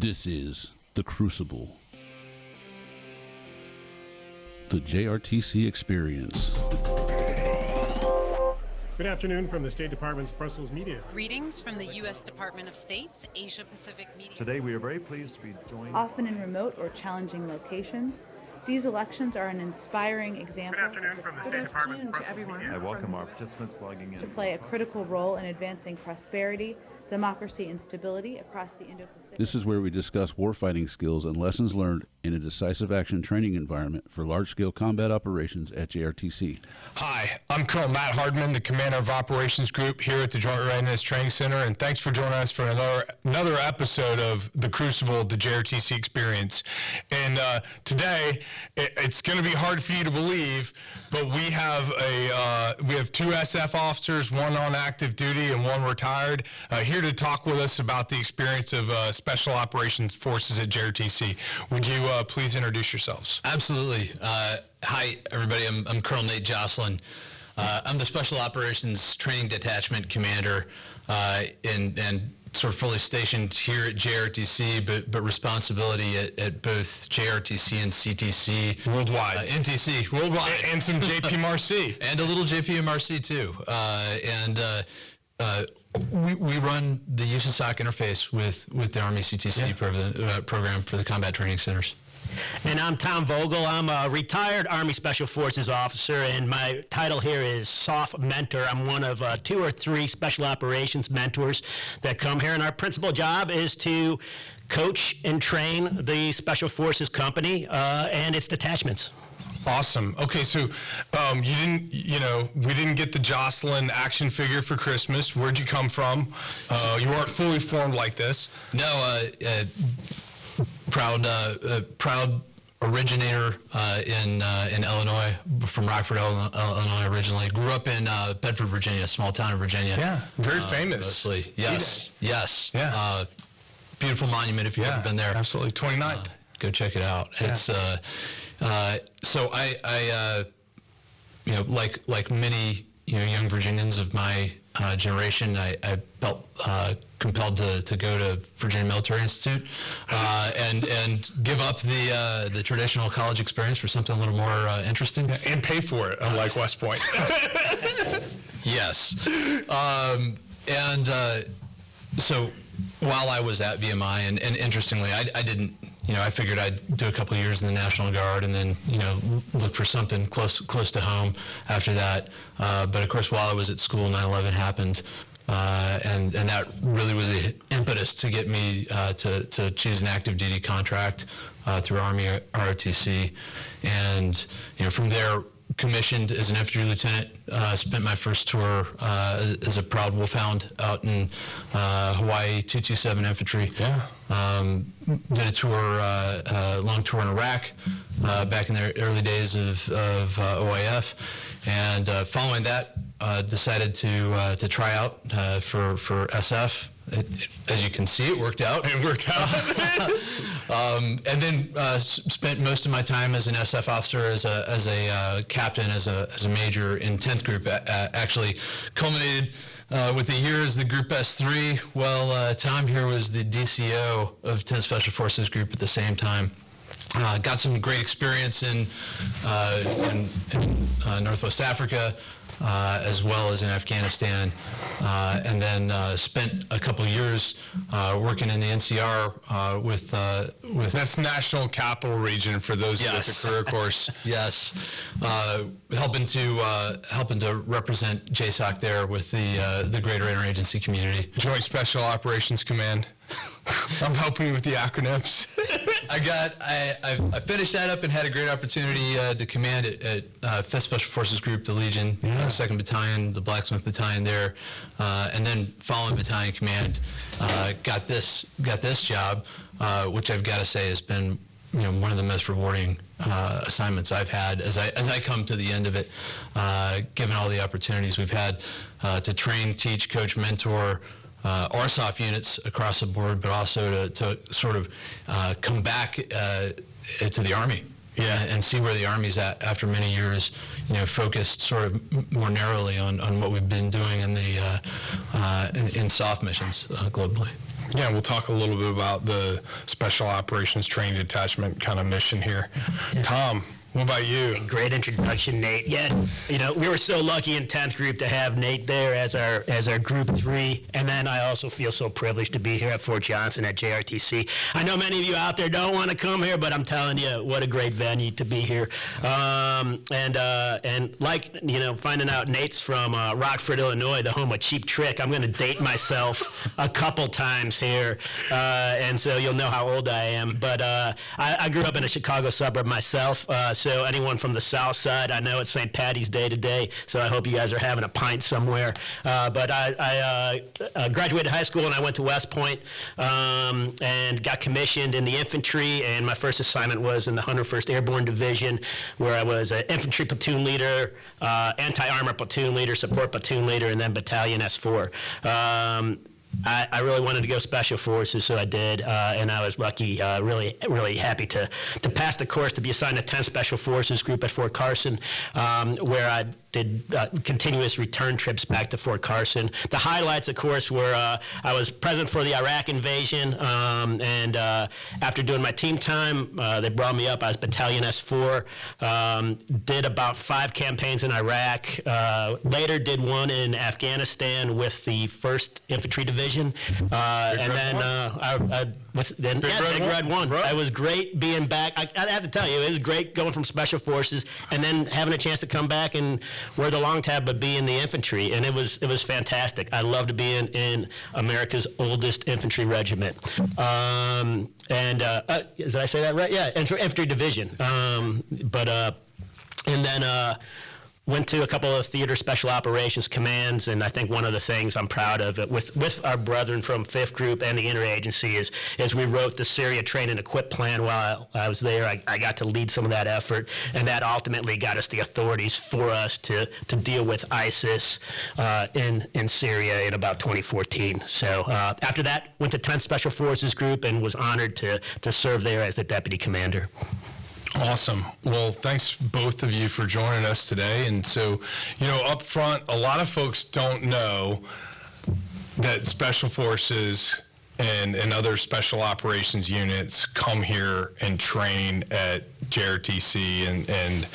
This is the Crucible, the JRTC Experience. Good afternoon from the State Department's Brussels Media. Greetings from the U.S. Department of State's Asia Pacific Media. Today we are very pleased to be joined. Often in remote or challenging locations, these elections are an inspiring example. Good afternoon from the State Department's Brussels Media. I welcome our participants logging in. To play a critical role in advancing prosperity, democracy, and stability across the Indo-Pacific. This is where we discuss warfighting skills and lessons learned in a decisive action training environment for large-scale combat operations at JRTC. Hi, I'm COL Matthew Hardman, the Commander of Operations Group here at the Joint Readiness Training Center, and thanks for joining us for another episode of the Crucible, the JRTC Experience. And today, it's going to be hard for you to believe, but we have two SF officers, one on active duty and one retired, here to talk with us about the experience of Special Operations Forces at JRTC. Would you please introduce yourselves? Absolutely. Hi, everybody. I'm Colonel Nathanael Joslyn. I'm the Special Operations Training Detachment Commander and sort of fully stationed here at JRTC, but responsibility at both JRTC and CTC. Worldwide. NTC, worldwide. And some JPMRC. And a little JPMRC, too. We run the USASOC interface with the Army CTC program for the combat training centers. And I'm Tom Vogel. I'm a retired Army Special Forces officer, and my title here is SOF Mentor. I'm one of 2 or 3 special operations mentors that come here, and our principal job is to coach and train the Special Forces company and its detachments. Awesome. Okay, so we didn't get the Jocelyn action figure for Christmas. Where'd you come from? You weren't fully formed like this. No, proud originator in Illinois, from Rockford, Illinois originally. Grew up in Bedford, Virginia, small town in Virginia. Yeah, very famous. Mostly. Yes. Yeah. Beautiful monument if you've ever been there. Absolutely, 29th. Go check it out. Yeah. It's so I like many young Virginians of my generation, I felt compelled to go to Virginia Military Institute and give up the traditional college experience for something a little more interesting. And pay for it, unlike West Point. Yes. So while I was at VMI, and interestingly, I didn't, I figured I'd do a couple of years in the National Guard and then, look for something close to home after that. But of course, while I was at school, 9/11 happened. And that really was the impetus to get me to choose an active duty contract through Army ROTC. And, from there, commissioned as an infantry lieutenant, spent my first tour as a proud wolfhound out in Hawaii, 227 Infantry. Yeah. Did a tour, long tour in Iraq back in the early days of OIF, and following that, decided to try out for SF. As you can see, it worked out. It worked out. And then spent most of my time as an SF officer, as a captain, as a major in 10th Group. Actually culminated with a year as the Group S3. Well, Tom here was the DCO of 10th Special Forces Group at the same time. Got some great experience in Northwest Africa, as well as in Afghanistan, and then spent a couple years working in the NCR with That's National Capital Region for those with the career course. Yes, helping to represent JSOC there with the greater interagency community. Joint Special Operations Command. I'm helping you with the acronyms. I finished that up and had a great opportunity to command at 5th Special Forces Group, the Legion, 2nd Battalion, the Blacksmith Battalion there, and then following battalion command, got this job, which I've got to say has been one of the most rewarding assignments I've had as I come to the end of it, given all the opportunities we've had to train, teach, coach, mentor RSOF units across the board, but also to sort of come back to the Army. And see where the Army's at after many years, focused sort of more narrowly on what we've been doing in the in SOF missions globally. Yeah, we'll talk a little bit about the Special Operations Training Detachment kind of mission here. Tom, what about you? Great introduction, Nate. Yeah, we were so lucky in 10th group to have Nate there as our group 3, and then I also feel so privileged to be here at Fort Johnson at JRTC. I know many of you out there don't want to come here, but I'm telling you, what a great venue to be here. And like finding out Nate's from Rockford, Illinois, the home of Cheap Trick. I'm going to date myself a couple times here, and so you'll know how old I am. But I grew up in a Chicago suburb myself. So anyone from the South Side, I know it's St. Patty's Day today, so I hope you guys are having a pint somewhere. But I graduated high school and I went to West Point and got commissioned in the infantry, and my first assignment was in the 101st Airborne Division, where I was an infantry platoon leader, anti-armor platoon leader, support platoon leader, and then battalion S4. I really wanted to go Special Forces, so I did, and I was lucky, really happy to pass the course to be assigned to 10th Special Forces Group at Fort Carson, where I did continuous return trips back to Fort Carson. The highlights, of course, were I was present for the Iraq invasion, and after doing my team time, they brought me up. I was Battalion S4, did about 5 campaigns in Iraq, later did one in Afghanistan with the 1st Infantry Division, and then Big Red 1. It was great being back. I have to tell you, it was great going from Special Forces and then having a chance to come back and wear the long tab but be in the infantry, and it was fantastic. I love to be in America's oldest infantry regiment. Did I say that right? Yeah, infantry division. And then went to a couple of theater special operations commands, and I think one of the things I'm proud of with our brethren from 5th Group and the interagency is we wrote the Syria Train and Equip plan while I was there. I got to lead some of that effort, and that ultimately got us the authorities for us to deal with ISIS in Syria in about 2014. So after that, went to 10th Special Forces Group and was honored to serve there as the deputy commander. Awesome. Well, thanks both of you for joining us today. And so, up front, a lot of folks don't know that Special Forces and other special operations units come here and train at JRTC and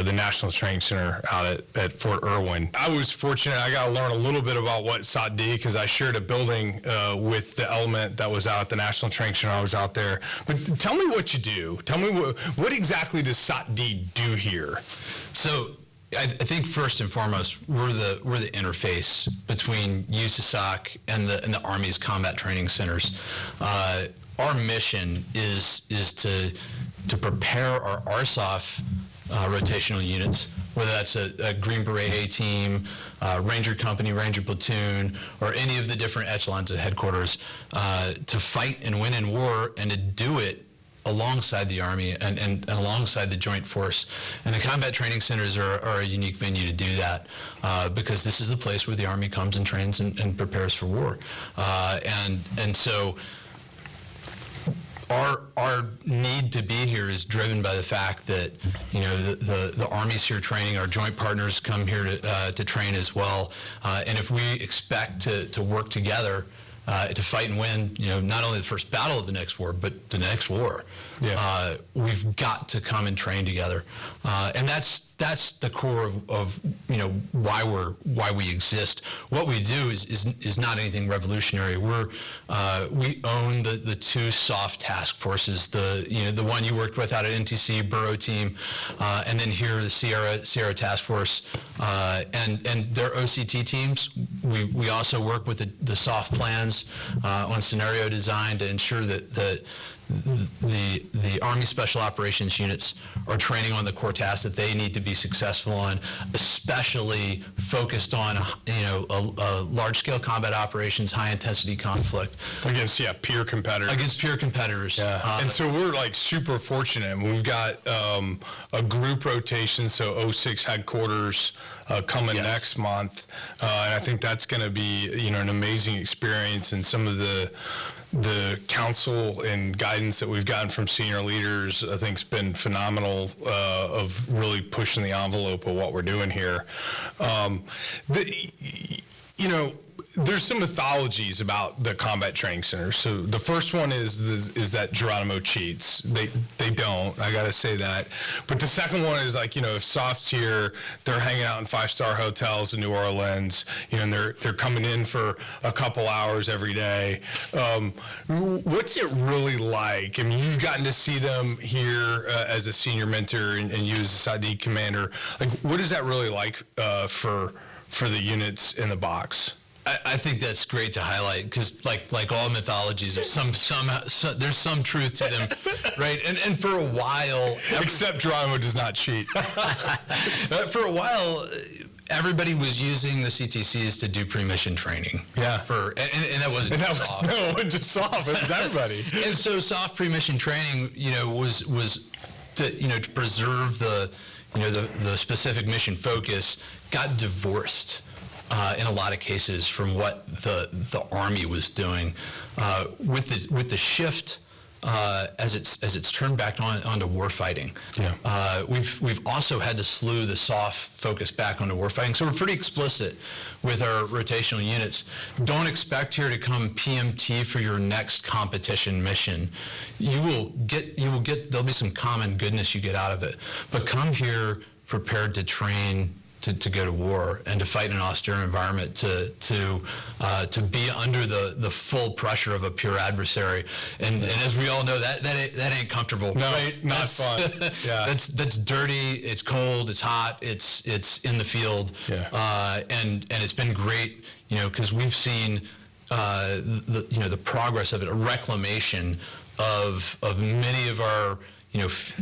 the National Training Center out at Fort Irwin. I was fortunate. I got to learn a little bit about what SOTD, because I shared a building with the element that was out at the National Training Center. I was out there. But tell me what you do. Tell me what exactly does SOTD do here? So I think first and foremost, we're the interface between USASOC and the Army's combat training centers. Our mission is to prepare our RSOF rotational units, whether that's a Green Beret A team, Ranger Company, Ranger Platoon, or any of the different echelons at headquarters, to fight and win in war, and to do it alongside the Army and alongside the Joint Force. And the combat training centers are a unique venue to do that, because this is the place where the Army comes and trains and prepares for war. And so our need to be here is driven by the fact that the Army's here training, our joint partners come here to train as well, and if we expect to work together to fight and win, not only the first battle of the next war, but the next war, we've got to come and train together, and that's the core of why we exist. What we do is not anything revolutionary. We own the 2 soft task forces, the one you worked with out at NTC, Burro team, and then here the Sierra Task Force, and their OCT teams. We also work with the soft plans on scenario design to ensure that the Army Special Operations units are training on the core tasks that they need to be successful on, especially focused on a large-scale combat operations, high-intensity conflict Against peer competitors. Against peer competitors. Yeah. And so we're super fortunate. We've got a group rotation, so 06 headquarters coming next month, and I think that's going to be an amazing experience. And some of the counsel and guidance that we've gotten from senior leaders, I think, has been phenomenal of really pushing the envelope of what we're doing here. there's some mythologies about the Combat Training Center. So the first one is that Geronimo cheats. They don't. I gotta say that. But the second one is like, if SOF's here, they're hanging out in 5-star hotels in New Orleans, and they're coming in for a couple hours every day. What's it really like? I mean, you've gotten to see them here as a senior mentor and you as a SOTD commander. Like, what is that really like for the units in the box? I think that's great to highlight because, like all mythologies, there's there's some truth to them, right? And for a while, except Geronimo does not cheat. For a while, everybody was using the CTCs to do pre-mission training. Yeah. And that wasn't soft. No, it wasn't just soft. It was everybody. And so soft pre-mission training, was to preserve the specific mission focus got divorced. In a lot of cases from what the Army was doing, with the shift as it's turned back onto warfighting. Yeah. We've also had to slew the soft focus back onto warfighting. So we're pretty explicit with our rotational units. Don't expect here to come PMT for your next competition mission. You will get there'll be some common goodness you get out of it, but come here prepared to train. To go to war and to fight in an austere environment, to be under the full pressure of a pure adversary, and as we all know, that ain't comfortable. No, right? not fun. Yeah. That's dirty. It's cold. It's hot. It's in the field. Yeah. And it's been great, because we've seen the progress of it, a reclamation of many of our.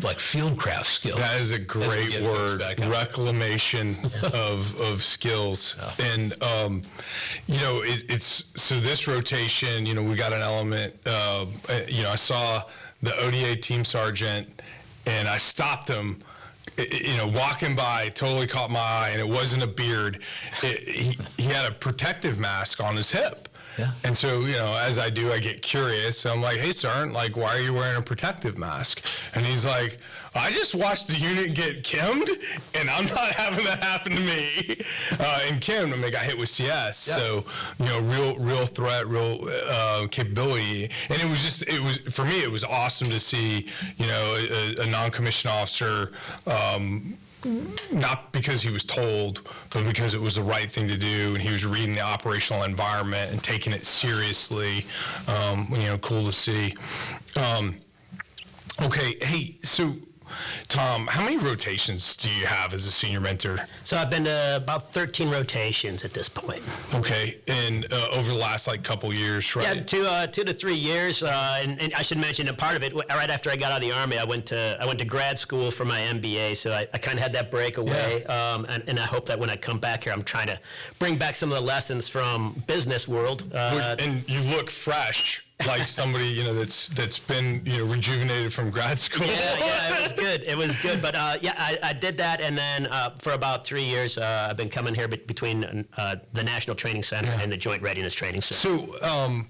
Like fieldcraft skills. That is a great word, reclamation of skills. Yeah. And, it's so this rotation, we got an element, I saw the ODA team sergeant and I stopped him, walking by, totally caught my eye, and it wasn't a beard. He had a protective mask on his hip. Yeah. And so, as I do, I get curious. So I'm like, hey, Sergeant, why are you wearing a protective mask? And he's like, I just watched the unit get kimmed, and I'm not having that happen to me. And kimmed, they got hit with CS. Yeah. So, real threat, real capability. And for me, it was awesome to see, a non-commissioned officer, not because he was told, but because it was the right thing to do, and he was reading the operational environment and taking it seriously. Cool to see. Okay, hey, so Tom, how many rotations do you have as a senior mentor? So I've been to about 13 rotations at this point. Okay, and over the last couple years, right? Yeah, 2 to 3 years. And I should mention a part of it. Right after I got out of the Army, I went to grad school for my MBA. So I kind of had that break away. Yeah. And I hope that when I come back here, I'm trying to bring back some of the lessons from business world. And you look fresh. Like somebody, that's been, rejuvenated from grad school. Yeah, it was good. But I did that, and then for about 3 years, I've been coming here between the National Training Center and the Joint Readiness Training Center. So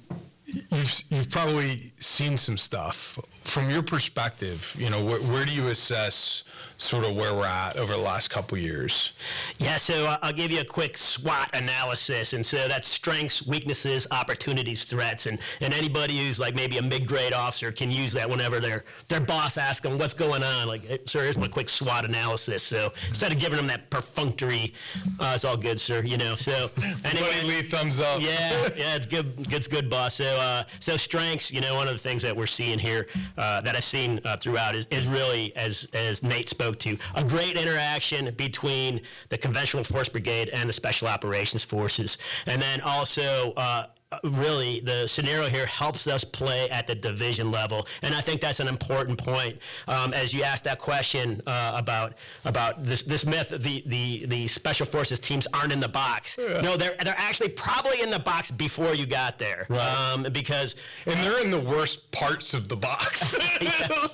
you've probably seen some stuff. From your perspective, where do you assess sort of where we're at over the last couple years? Yeah, so I'll give you a quick SWOT analysis. And so that's strengths, weaknesses, opportunities, threats. And anybody who's maybe a mid-grade officer can use that whenever their boss asks them what's going on. Hey, sir, here's my quick SWOT analysis. So instead of giving them that perfunctory, it's all good, sir, So anyway, Lee, thumbs up. Yeah, it's good. It's good, boss. So strengths, one of the things that we're seeing here that I've seen throughout is really, as Nate spoke to, a great interaction between the Conventional Force Brigade and the Special Operations Forces. And then also, really, the scenario here helps us play at the division level, and I think that's an important point. As you asked that question about this myth, the Special Forces teams aren't in the box. Yeah. No, they're actually probably in the box before you got there, right. Because they're in the worst parts of the box.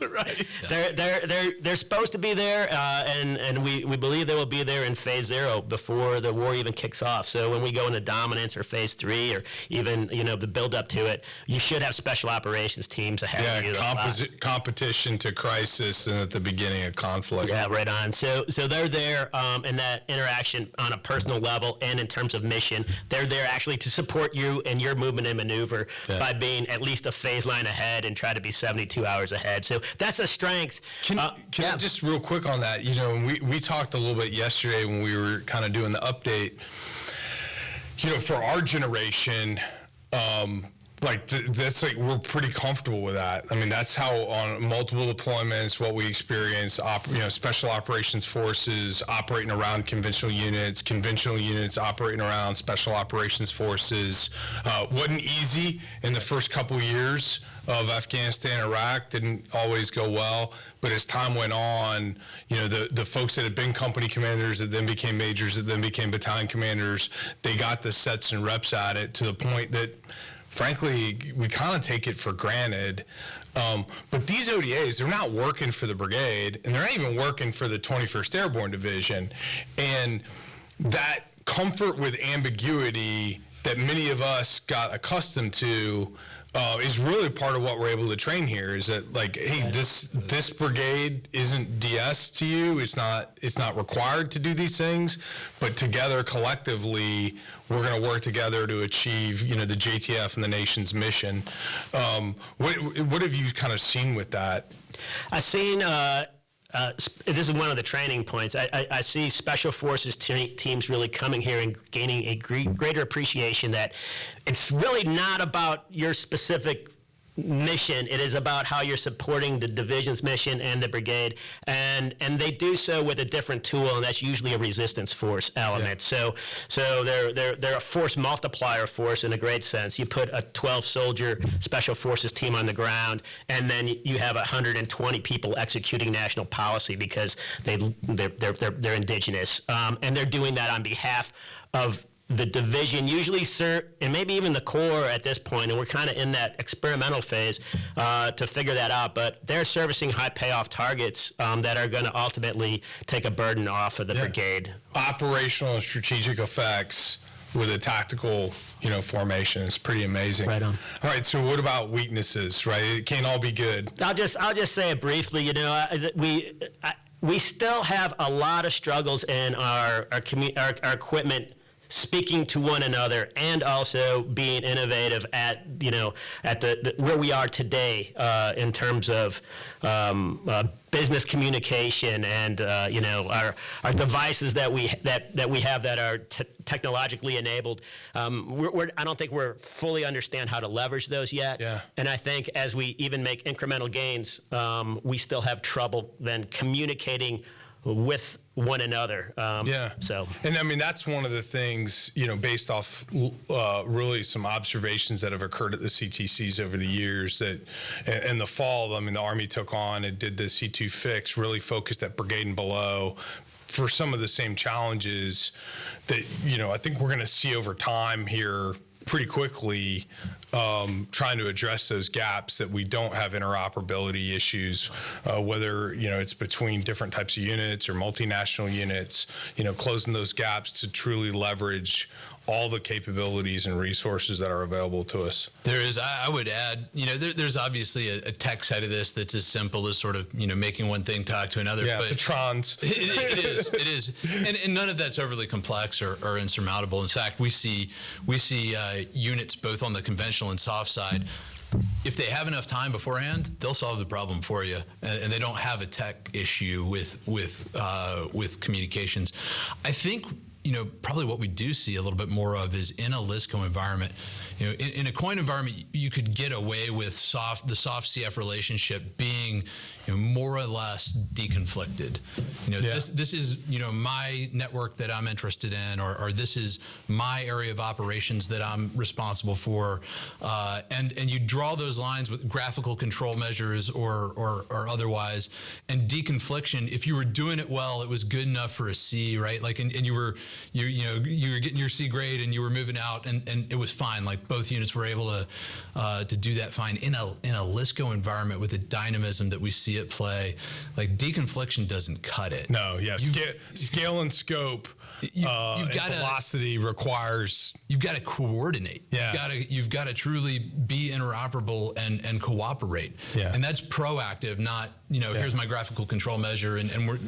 Right. Yeah. They're supposed to be there, and we believe they will be there in Phase 0 before the war even kicks off. So when we go into dominance or Phase 3 or even even, the build up to it, you should have special operations teams ahead of you. Competition to crisis and at the beginning of conflict. Yeah, right on. So they're there in that interaction on a personal level and in terms of mission. They're there actually to support you in your movement and maneuver by being at least a phase line ahead and try to be 72 hours ahead. So that's a strength. Can I just real quick on that? We talked a little bit yesterday when we were kind of doing the update. For our generation, that's we're pretty comfortable with that. I mean, that's how on multiple deployments, what we experience, special operations forces operating around conventional units operating around special operations forces. Wasn't easy in the first couple of years of Afghanistan, Iraq, didn't always go well, but as time went on, the folks that had been company commanders that then became majors, that then became battalion commanders, they got the sets and reps at it to the point that frankly, we kind of take it for granted. But these ODAs, they're not working for the brigade, and they're not even working for the 21st Airborne Division. And that comfort with ambiguity that many of us got accustomed to is really part of what we're able to train here, is that hey, this brigade isn't DS to you. It's not required to do these things, but together collectively we're going to work together to achieve the JTF and the nation's mission. What have you kind of seen with that? I've seen this is one of the training points. I see Special Forces teams really coming here and gaining a greater appreciation that it's really not about your specific mission. It is about how you're supporting the division's mission and the brigade, and they do so with a different tool, and that's usually a resistance force element. So they're a force multiplier force in a great sense. You put a 12-soldier special forces team on the ground, and then you have 120 people executing national policy because they're indigenous, and they're doing that on behalf of the division, usually, and maybe even the Corps at this point, and we're kind of in that experimental phase to figure that out, but they're servicing high payoff targets that are going to ultimately take a burden off of the brigade. Operational and strategic effects with a tactical, formation is pretty amazing. Right on. All right, so what about weaknesses, right? It can't all be good. I'll just say it briefly, we still have a lot of struggles in our equipment speaking to one another, and also being innovative at the where we are today in terms of business communication and our devices that we have that are technologically enabled. I don't think we're fully understand how to leverage those yet. Yeah. And I think as we even make incremental gains, we still have trouble then communicating with one another. So, and I mean, that's one of the things, based off really some observations that have occurred at the CTCs over the years, that in the fall, I mean, the Army took on and did the C2 fix, really focused at brigade and below for some of the same challenges that, I think we're going to see over time here pretty quickly, trying to address those gaps that we don't have interoperability issues, whether it's between different types of units or multinational units, closing those gaps to truly leverage all the capabilities and resources that are available to us. There is, I would add, there's obviously a tech side of this that's as simple as sort of, making one thing talk to another. Yeah, but the trons. It is. And none of that's overly complex or insurmountable. In fact, we see units both on the conventional and soft side. If they have enough time beforehand, they'll solve the problem for you, and they don't have a tech issue with communications. I think probably what we do see a little bit more of is in a LSCO environment. In a COIN environment, you could get away with the soft CF relationship being more or less deconflicted. This is my network that I'm interested in, or this is my area of operations that I'm responsible for, and you draw those lines with graphical control measures or otherwise. And deconfliction, if you were doing it well, it was good enough for a C, right? And you were you were getting your C grade and you were moving out, and it was fine. Like both units were able to do that fine in a LSCO environment with the dynamism that we see at play. Like deconfliction doesn't cut it. No, yeah, scale and scope. You've got velocity requires. You've got to coordinate. Yeah. You've got to truly be interoperable and cooperate. Yeah. And that's proactive, not here's my graphical control measure, and we're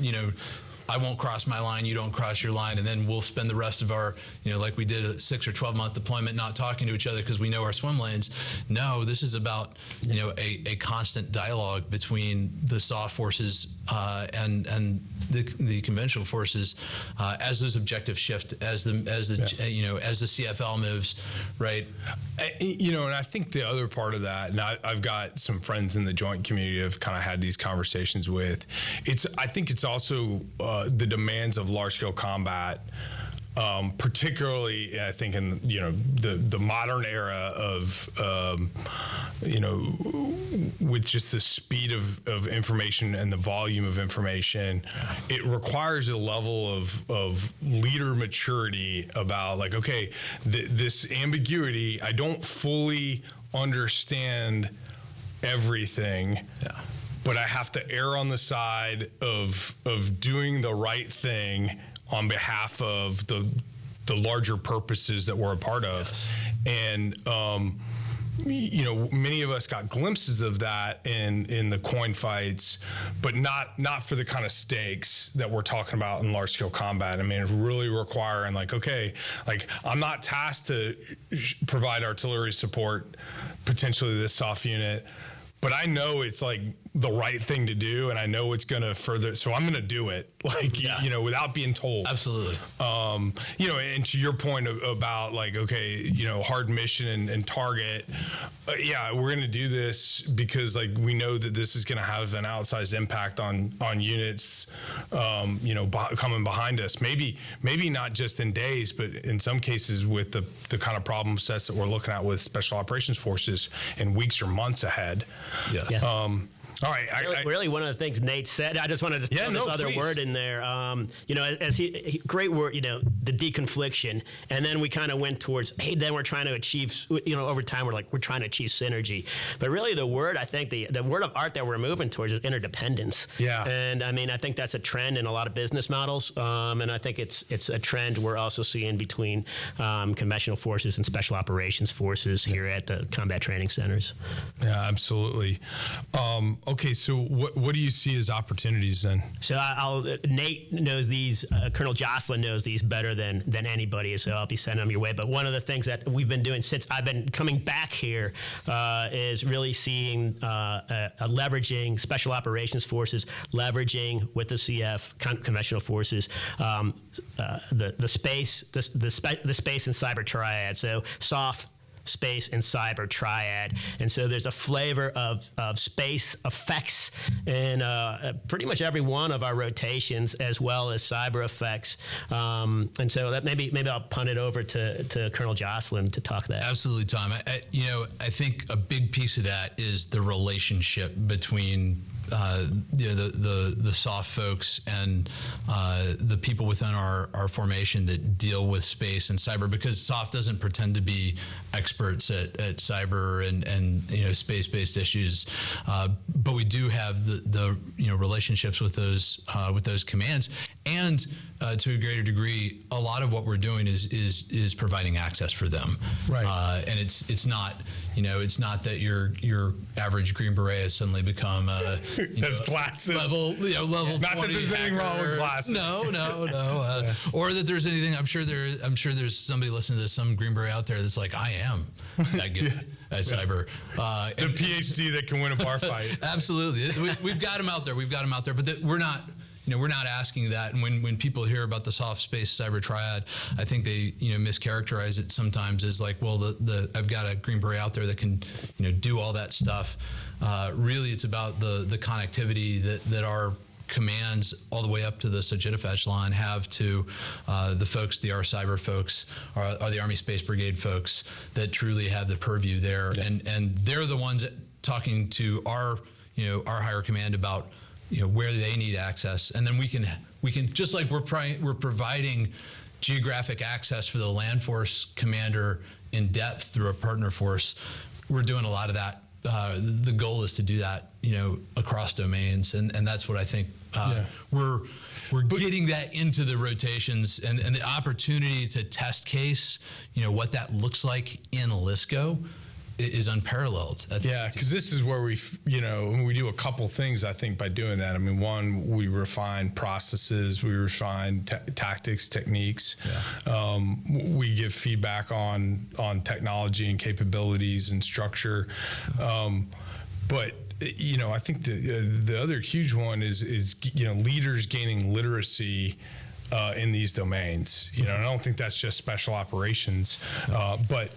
I won't cross my line, you don't cross your line, and then we'll spend the rest of our, like we did a 6 or 12 month deployment not talking to each other because we know our swim lanes. No, this is about, a constant dialogue between the SOF forces and the conventional forces as those objectives shift, as the CFL moves, right? And I think the other part of that, and I've got some friends in the joint community I've kind of had these conversations with. I think it's also the demands of large-scale combat, particularly I think in the modern era of with just the speed of information and the volume of information, it requires a level of leader maturity about like, okay, this ambiguity, I don't fully understand everything. Yeah. But I have to err on the side of doing the right thing on behalf of the larger purposes that we're a part of. Yes. And many of us got glimpses of that in the coin fights, but not for the kind of stakes that we're talking about in large scale combat. I mean, it's really requiring I'm not tasked to provide artillery support potentially to this SOF unit, but I know it's like the right thing to do, and I know it's going to further, so I'm going to do it, without being told. Absolutely. And to your point about like, okay, hard mission and target, we're going to do this because like we know that this is going to have an outsized impact on units, coming behind us. Maybe not just in days, but in some cases with the kind of problem sets that we're looking at with Special Operations Forces in weeks or months ahead. Yeah. All right. Really, one of the things Nate said, I just wanted to throw this other word in there. As great word, the deconfliction, and then we kind of went towards, hey, then we're trying to achieve, over time we're trying to achieve synergy. But really, the word, I think the word of art that we're moving towards is interdependence. Yeah. And I think that's a trend in a lot of business models, and I think it's a trend we're also seeing between conventional forces and special operations forces here at the combat training centers. Yeah, absolutely. Okay, so what do you see as opportunities then? So Nate knows these, Colonel Joslyn knows these better than anybody, so I'll be sending them your way. But one of the things that we've been doing since I've been coming back here is really seeing leveraging special operations forces, leveraging with the CF conventional forces, the space and cyber triad. So SOF, space, and cyber triad. And so there's a flavor of space effects in pretty much every one of our rotations, as well as cyber effects. And so that maybe I'll punt it over to Colonel Joslyn to talk that. Absolutely, Tom. I think a big piece of that is the relationship between the SOF folks and the people within our formation that deal with space and cyber, because SOF doesn't pretend to be experts at cyber and space-based issues, but we do have the relationships with those commands, and to a greater degree, a lot of what we're doing is providing access for them. Right. And it's not that your average Green Beret has suddenly become that's glasses. level 20. Not that there's anything wrong with glasses. No. Or that there's anything. I'm sure there's somebody listening to this, some Green Beret out there that's like, I am that good at cyber. The PhD that can win a bar fight. Absolutely. We've got them out there. But we're not. We're not asking that. And when people hear about the soft space cyber triad, I think they mischaracterize it sometimes as like, well, I've got a Green Beret out there that can do all that stuff. Really, it's about the connectivity that our commands all the way up to the Sojitafetch line have to the folks, the R Cyber folks, or the Army Space Brigade folks that truly have the purview there, and they're the ones that talking to our higher command about where they need access, and then we can just like we're providing geographic access for the land force commander in depth through a partner force. We're doing a lot of that. The goal is to do that, across domains, and that's what I think we're getting that into the rotations, and the opportunity to test case, what that looks like in LSCO is unparalleled. Yeah, because this is where we do a couple things, I think, by doing that. I mean, one, we refine processes, we refine tactics, techniques. Yeah. We give feedback on technology and capabilities and structure. But I think the other huge one is leaders gaining literacy in these domains. I don't think that's just special operations, but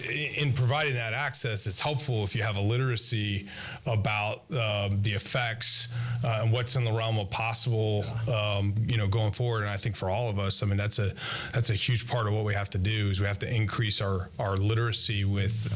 in providing that access, it's helpful if you have a literacy about the effects and what's in the realm of possible, going forward. And I think for all of us, I mean, that's a huge part of what we have to do is we have to increase our literacy with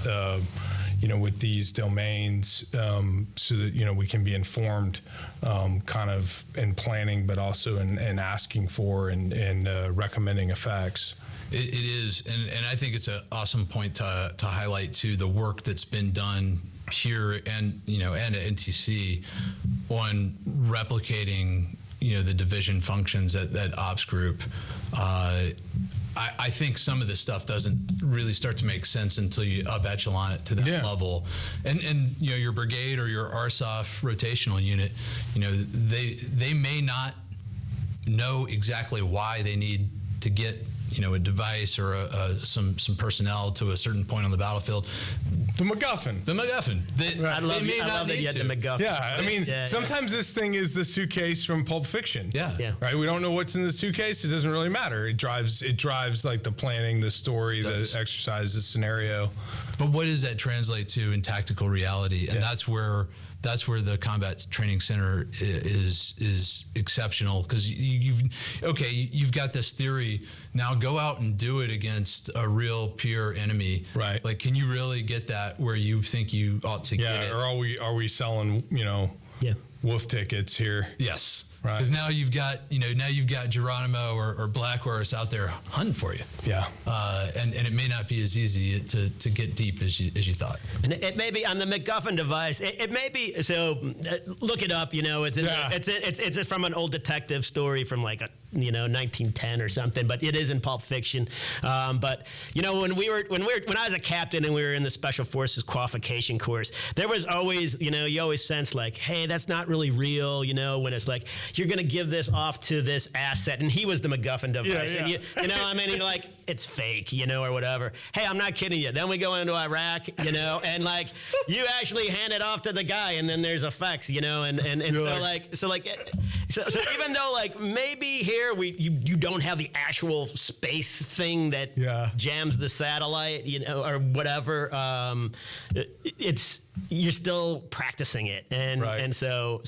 with these domains, so that we can be informed, kind of in planning, but also in asking for and recommending effects. It is, and I think it's an awesome point to highlight too, the work that's been done here and and at NTC on replicating the division functions at that ops group. I think some of this stuff doesn't really start to make sense until you up echelon it to that level. And your brigade or your RSOF rotational unit, they may not know exactly why they need to get a device or some personnel to a certain point on the battlefield. The MacGuffin. I love that you had the MacGuffin. Yeah, I mean, sometimes this thing is the suitcase from Pulp Fiction. Yeah. Right. We don't know what's in the suitcase. It doesn't really matter. It drives like the planning, the story, the exercise, the scenario. But what does that translate to in tactical reality? And that's where the Combat Training Center is exceptional, because you've got this theory. Now go out and do it against a real peer enemy. Right. Like, can you really get that where you think you ought to get it? Or are we selling wolf tickets here? Yes. Right. Because now you've got Geronimo or Black Horse out there hunting for you. Yeah. And it may not be as easy to get deep as you thought. And it may be on the MacGuffin device. It may be, so look it up. It's from an old detective story from like 1910 or something, but it is in Pulp Fiction. But when I was a captain and we were in the Special Forces qualification course, there was always, you always sense like, hey, that's not really real. When it's like, you're going to give this off to this asset, and he was the MacGuffin device. Yeah. And you're like, it's fake, or whatever. Hey, I'm not kidding you. Then we go into Iraq, and like you actually hand it off to the guy, and then there's effects, so even though like maybe here you don't have the actual space thing that jams the satellite, or whatever. You're still practicing it, and so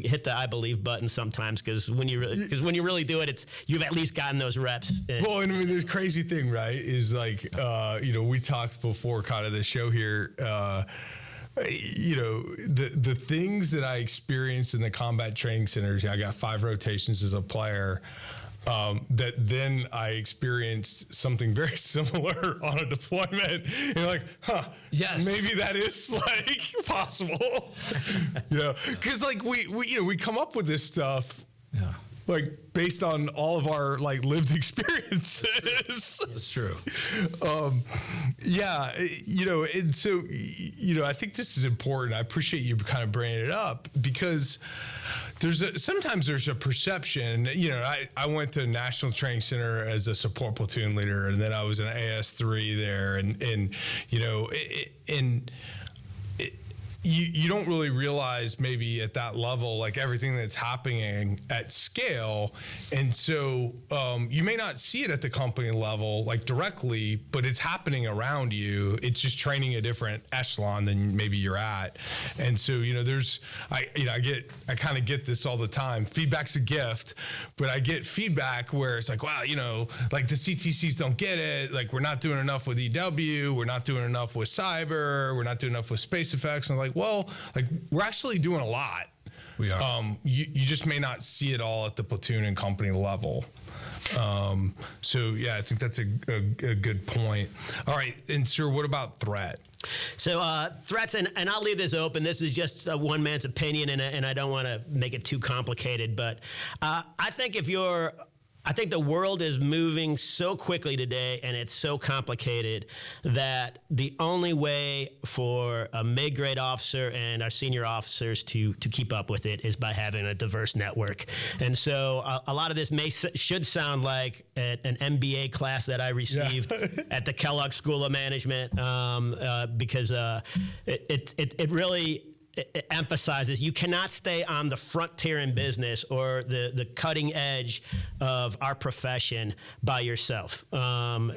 hit the I believe button sometimes, because when you really do it, you've at least gotten those reps. Well, and I mean, this crazy thing, right, is like we talked before kind of the show here. The things that I experienced in the combat training centers. I got 5 rotations as a player. That then I experienced something very similar on a deployment. And you're like, yes, maybe that is like possible. Because like we come up with this stuff. Yeah. Like based on all of our like lived experiences. That's true. And so I think this is important. I appreciate you kind of bringing it up, because sometimes there's a perception. I went to National Training Center as a support platoon leader, and then I was an AS3 there, and you don't really realize maybe at that level, like everything that's happening at scale. And so you may not see it at the company level, like directly, but it's happening around you. It's just training a different echelon than maybe you're at. And so, I kind of get this all the time. Feedback's a gift, but I get feedback where it's like, wow, like the CTCs don't get it. Like we're not doing enough with EW. We're not doing enough with cyber. We're not doing enough with space effects. And I'm like, well, like we're actually doing a lot. We are. You just may not see it all at the platoon and company level. So yeah, I think that's a good point. All right, and sir, what about threat? So threats, and I'll leave this open. This is just one man's opinion, and I don't want to make it too complicated. But I think the world is moving so quickly today, and it's so complicated that the only way for a mid-grade officer and our senior officers to keep up with it is by having a diverse network. And so a lot of this should sound like an MBA class that I received at the Kellogg School of Management, because it really emphasizes you cannot stay on the frontier in business or the cutting edge of our profession by yourself.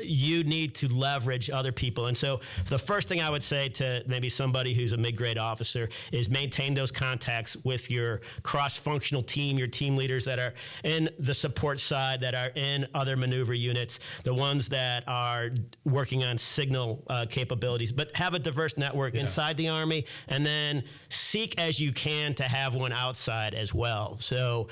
You need to leverage other people. And so the first thing I would say to maybe somebody who's a mid-grade officer is maintain those contacts with your cross-functional team, your team leaders that are in the support side, that are in other maneuver units, the ones that are working on signal capabilities, but have a diverse network inside the Army, and then seek as you can to have one outside as well. So,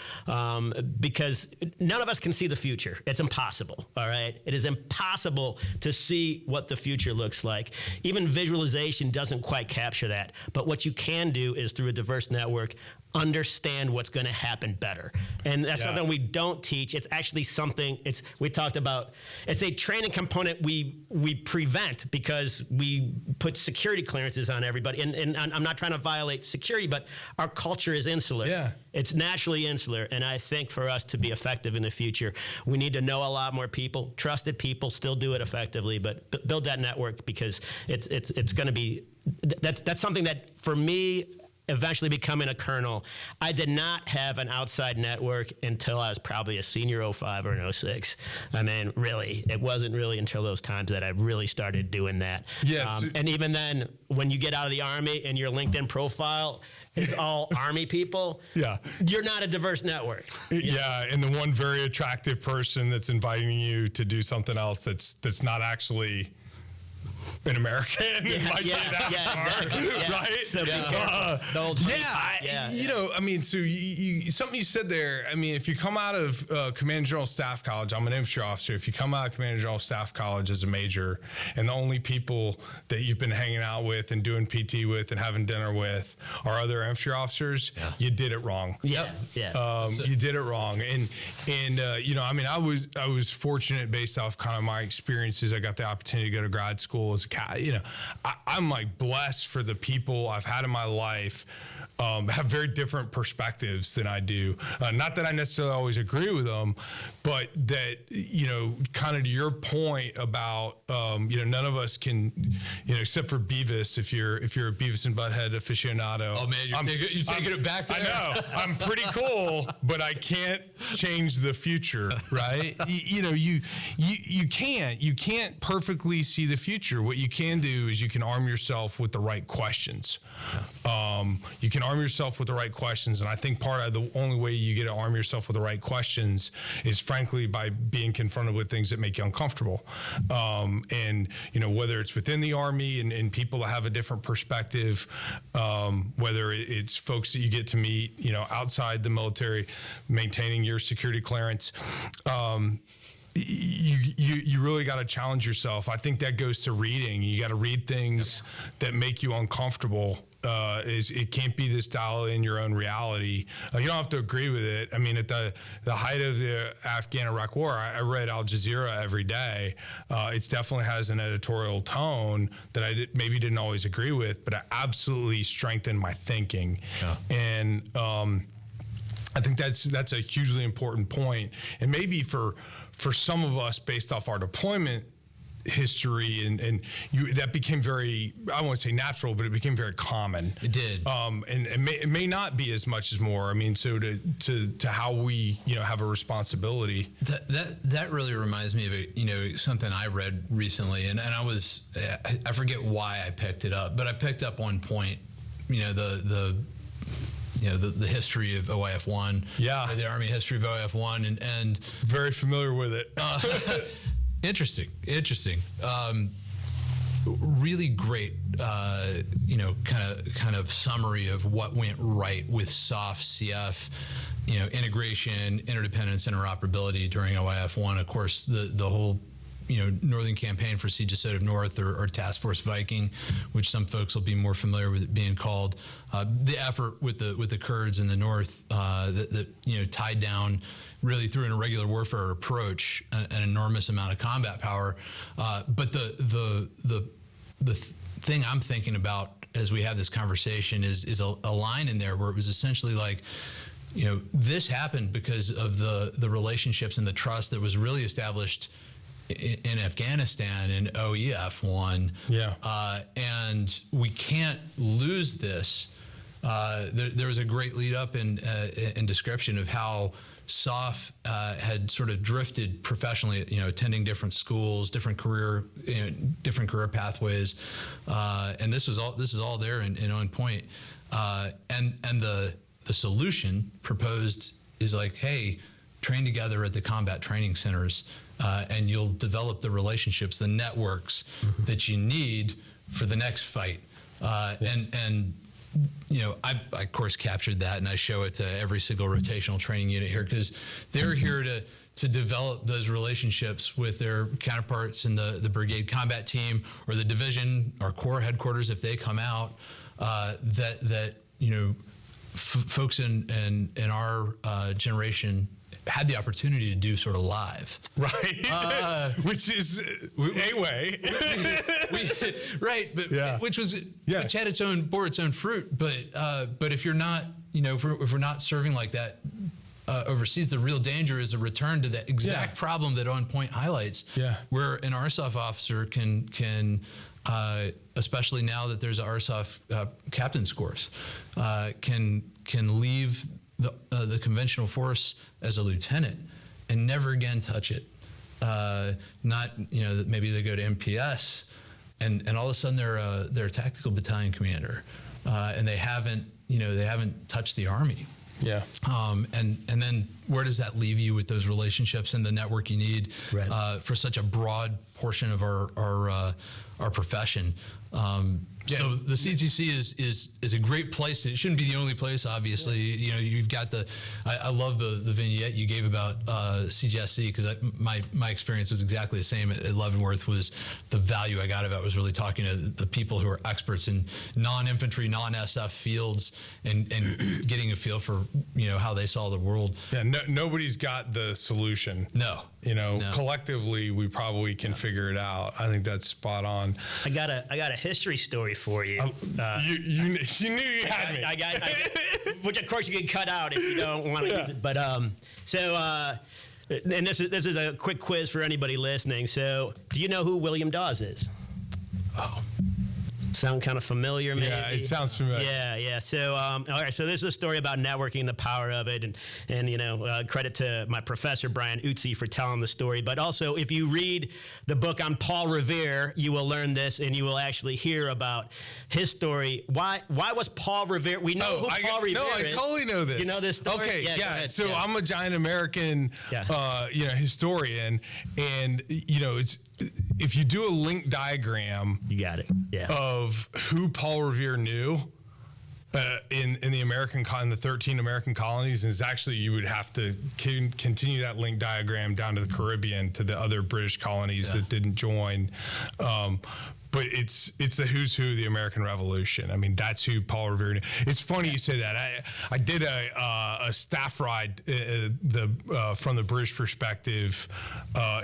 because none of us can see the future. It's impossible, all right? It is impossible to see what the future looks like. Even visualization doesn't quite capture that. But what you can do is, through a diverse network, understand what's going to happen better. And that's something we don't teach. It's actually something, we talked about, it's a training component we prevent because we put security clearances on everybody. And I'm not trying to violate security, but our culture is insular. Yeah. It's naturally insular. And I think for us to be effective in the future, we need to know a lot more people, trusted people, still do it effectively, but build that network, because it's going to be, that's something that for me, eventually becoming a colonel, I did not have an outside network until I was probably a senior 05 or an 06. I mean, really, it wasn't really until those times that I really started doing that. Yes. And even then, when you get out of the Army and your LinkedIn profile is all Army people, you're not a diverse network. Yeah, and the one very attractive person that's inviting you to do something else that's not actually an American, exactly. Right? So you know, I mean, so you something you said there. I mean, if you come out of Command General Staff College, I'm an infantry officer. If you come out of Command General Staff College as a major, and the only people that you've been hanging out with and doing PT with and having dinner with are other infantry officers, you did it wrong. You did it wrong. And you know, I mean, I was fortunate based off kind of my experiences. I got the opportunity to go to grad school as a you know, I'm like blessed for the people I've had in my life have very different perspectives than I do. Not that I necessarily always agree with them, but that, you know, kind of to your point about, you know, none of us can, you know, except for Beavis, if you're a Beavis and Butthead aficionado. Oh man, you're taking it back there. I know, I'm pretty cool, but I can't change the future, right? You know, you can't perfectly see the future. What you can do is you can arm yourself with the right questions. You can arm yourself with the right questions, and I think part of the only way you get to arm yourself with the right questions is frankly by being confronted with things that make you uncomfortable. And you know, whether it's within the Army and people that have a different perspective, whether it's folks that you get to meet, you know, outside the military, maintaining your security clearance, you really got to challenge yourself. I think that goes to reading. You got to read things that make you uncomfortable. It can't be this dial in your own reality. You don't have to agree with it. I mean, at the height of the Afghan-Iraq war, I read Al Jazeera every day. It definitely has an editorial tone that I maybe didn't always agree with, but it absolutely strengthened my thinking. And I think that's a hugely important point. And maybe for some of us, based off our deployment history, and that became very, I won't say natural, but it became very common. It did. And it may not be as much as more. I mean, so to how we, you know, have a responsibility. That really reminds me of you know, something I read recently, and I forget why I picked it up, but I picked up one point, you know, the history of OIF-1, the Army history of OIF-1, and very familiar with it. Interesting. really great, kind of summary of what went right with SOF, CF, integration, interdependence, interoperability during OIF-1. Of course, the whole Northern Campaign for Siege of North, or Task Force Viking, which some folks will be more familiar with it being called. The effort with the Kurds in the north that tied down, really through an irregular warfare approach, an enormous amount of combat power. But the thing I'm thinking about as we have this conversation is a line in there where it was essentially like, this happened because of the relationships and the trust that was really established in Afghanistan in OEF-1. Yeah. And we can't lose this. There was a great lead up in description of how SOF had sort of drifted professionally, attending different schools, different career pathways, and this is all there and on point. And the solution proposed is like, hey, train together at the combat training centers, and you'll develop the relationships, the networks that you need for the next fight. And I of course captured that, and I show it to every single rotational training unit here, because they're here to develop those relationships with their counterparts in the brigade combat team or the division or corps headquarters if they come out. Folks in our generation had the opportunity to do sort of live. Right. Which is a way. Right, but which had its own fruit. But if you're not, if we're not serving like that overseas, the real danger is a return to that exact problem that On Point highlights. Yeah. Where an RSOF officer can especially now that there's a RSOF captain's course, can leave the conventional force as a lieutenant and never again touch it. Maybe they go to MPS and all of a sudden they're a tactical battalion commander, and they haven't touched the Army. Yeah. And then where does that leave you with those relationships and the network you need for such a broad portion of our profession? So the CTC is a great place. It shouldn't be the only place, obviously. You've got I love the vignette you gave about CGSC, because my experience was exactly the same at Leavenworth. Was the value I got of it was really talking to the people who are experts in non-infantry, non-SF fields, and getting a feel for how they saw the world. Yeah, nobody's got the solution. No. Collectively, we probably can figure it out. I think that's spot on. I got a history story for you. You knew you had me. I got which of course you can cut out if you don't want to use it. But and this is a quick quiz for anybody listening. So, do you know who William Dawes is? Oh. Sound kind of familiar, maybe? Yeah, it sounds familiar. Yeah. So, all right. So this is a story about networking, the power of it, and credit to my professor Brian Utsi for telling the story. But also, if you read the book on Paul Revere, you will learn this, and you will actually hear about his story. Why was Paul Revere? We know who Paul Revere is. No, I totally know this. You know this story? Okay, yeah. So I'm a giant American, historian, and it's. If you do a link diagram, you got it. Yeah. Of who Paul Revere knew in the 13 American colonies, is actually you would have to continue that link diagram down to the Caribbean, to the other British colonies that didn't join. But it's a who's who of the American Revolution. I mean, that's who Paul Revere knew. It's funny you say that. I did a staff ride from the British perspective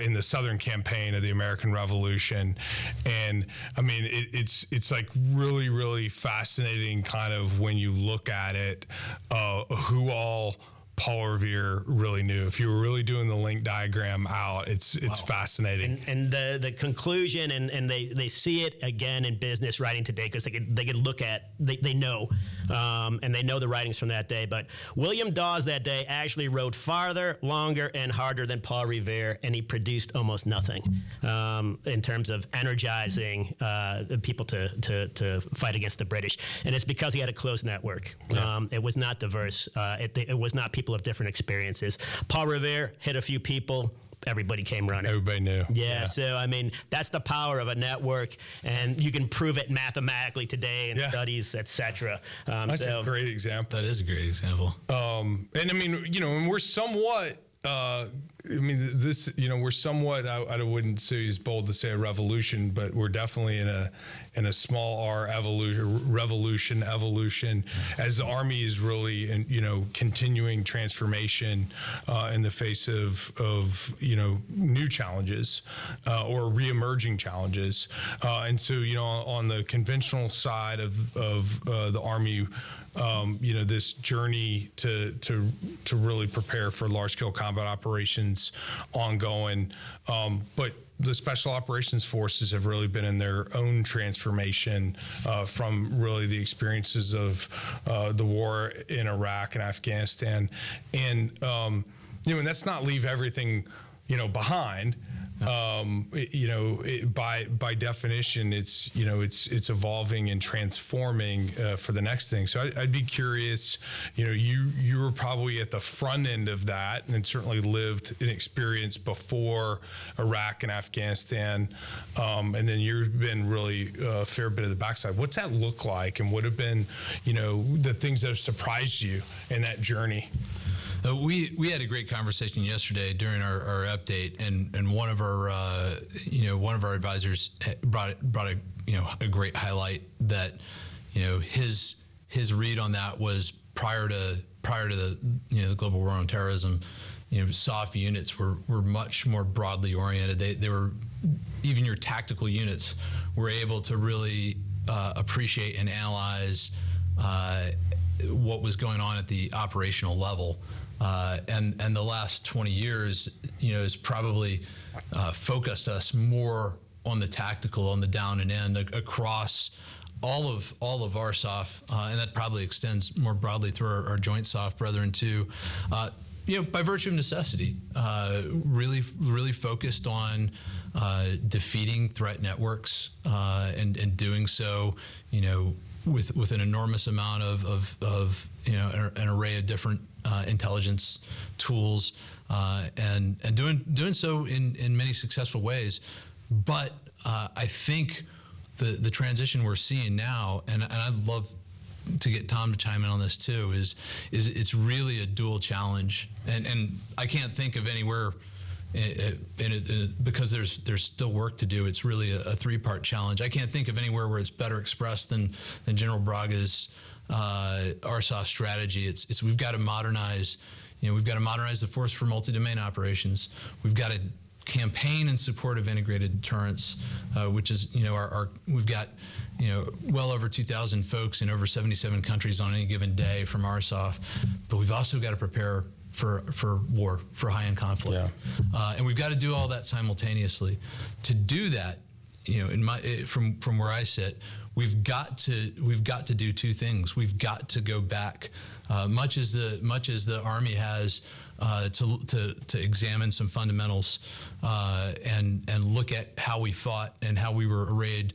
in the Southern campaign of the American Revolution, and I mean it's like really, really fascinating kind of when you look at it, who all Paul Revere really knew. If you were really doing the link diagram out, it's fascinating. And the conclusion, and they see it again in business writing today, because they could look at, they know, and they know the writings from that day. But William Dawes that day actually rode farther, longer, and harder than Paul Revere, and he produced almost nothing in terms of energizing people to fight against the British. And it's because he had a closed network. It was not diverse. It was not people of different experiences. Paul Revere hit a few people, everybody came running. Everybody knew. Yeah, so I mean, that's the power of a network, and you can prove it mathematically today in studies, etc. That's a great example. That is a great example. And I mean, and we're somewhat, we're somewhat, I wouldn't say it's bold to say a revolution, but we're definitely in a small R revolution as the Army is really, continuing transformation in the face of new challenges or reemerging challenges. And so, on the conventional side of the Army, this journey to really prepare for large-scale combat operations ongoing, but the Special Operations Forces have really been in their own transformation from really the experiences of the war in Iraq and Afghanistan, and and that's not leave everything behind. By definition, it's evolving and transforming for the next thing. So I'd be curious. You were probably at the front end of that, and certainly lived an experience before Iraq and Afghanistan, and then you've been really a fair bit of the backside. What's that look like, and what have been, the things that have surprised you in that journey? We had a great conversation yesterday during our update, and one of our advisors brought a great highlight that his read on that was prior to the global war on terrorism, SOF units were much more broadly oriented. They were, even your tactical units were able to really appreciate and analyze what was going on at the operational level. And the last 20 years, has probably focused us more on the tactical, on the down and end across all of our SOF, and that probably extends more broadly through our joint SOF brethren too. By virtue of necessity, really focused on defeating threat networks, and doing so, with an enormous amount of an array of different intelligence tools, and doing so in many successful ways. But I think the transition we're seeing now, and I'd love to get Tom to chime in on this too, is it's really a dual challenge, and I can't think of anywhere because there's still work to do. It's really a three-part challenge. I can't think of anywhere where it's better expressed than General Braga's RSOF strategy. It's we've got to modernize. We've got to modernize the force for multi-domain operations. We've got to campaign in support of integrated deterrence, which is we've got well over 2,000 folks in over 77 countries on any given day from RSOF, but we've also got to prepare for war, for high-end conflict, and we've got to do all that simultaneously. To do that, from where I sit, we've got to do two things. We've got to go back, much as the Army has, to examine some fundamentals, and look at how we fought and how we were arrayed,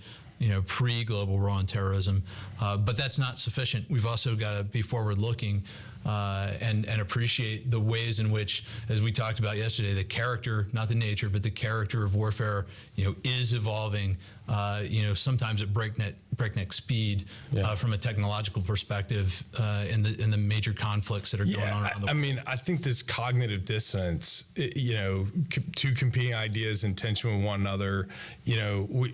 pre-global war on terrorism. But that's not sufficient. We've also got to be forward-looking, and appreciate the ways in which, as we talked about yesterday, the character, not the nature, but the character of warfare, is evolving, sometimes at breakneck speed, from a technological perspective, in the major conflicts that are going on around the world. I think this cognitive dissonance, two competing ideas in tension with one another, you're